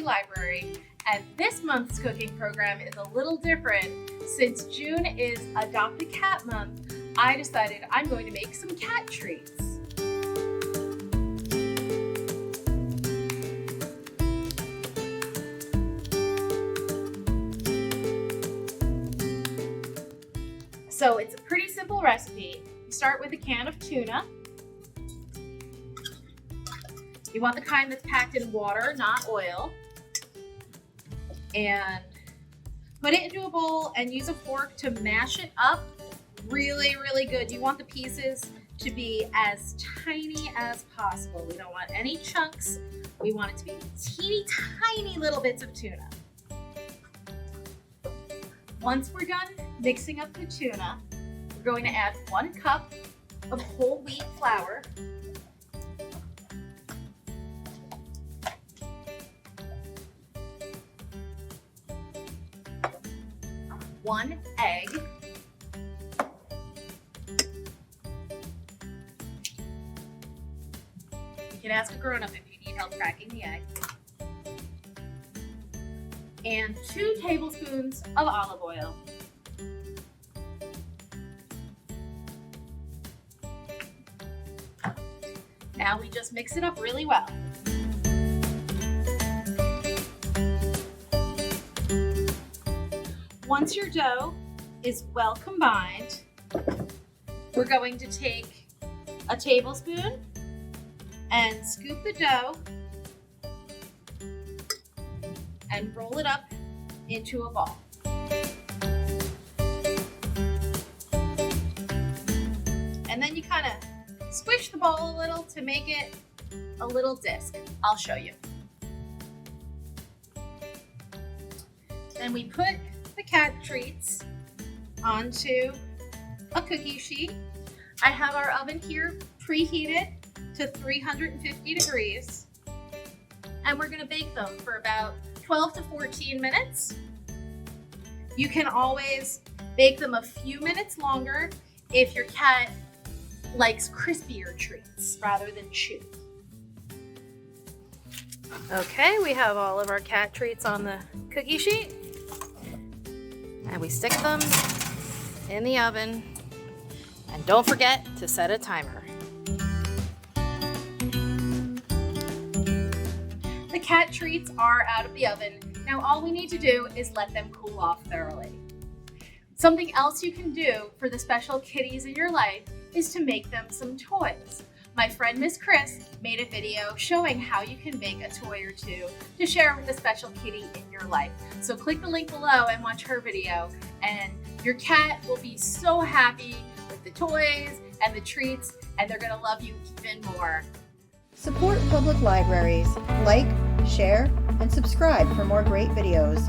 Library, and this month's cooking program is a little different. Since June is Adopt a Cat Month, I decided I'm going to make some cat treats. So it's a pretty simple recipe. You start with a can of tuna. You want the kind that's packed in water, not oil. And put it into a bowl and use a fork to mash it up really, really good. You want the pieces to be as tiny as possible. We don't want any chunks. We want it to be teeny tiny little bits of tuna. Once we're done mixing up the tuna, we're going to add 1 cup of whole wheat flour, 1 egg, you can ask a grown-up if you need help cracking the egg, and 2 tablespoons of olive oil. Now we just mix it up really well. Once your dough is well combined, we're going to take a tablespoon and scoop the dough and roll it up into a ball. And then you kind of squish the ball a little to make it a little disc. I'll show you. Then we put the cat treats onto a cookie sheet. I have our oven here preheated to 350 degrees, and we're going to bake them for about 12 to 14 minutes. You can always bake them a few minutes longer if your cat likes crispier treats rather than chew. Okay, we have all of our cat treats on the cookie sheet, and we stick them in the oven, and don't forget to set a timer. The cat treats are out of the oven. Now all we need to do is let them cool off thoroughly. Something else you can do for the special kitties in your life is to make them some toys. My friend Miss Chris made a video showing how you can make a toy or two to share with a special kitty in your life. So click the link below and watch her video, and your cat will be so happy with the toys and the treats, and they're gonna love you even more. Support public libraries. Like, share, and subscribe for more great videos.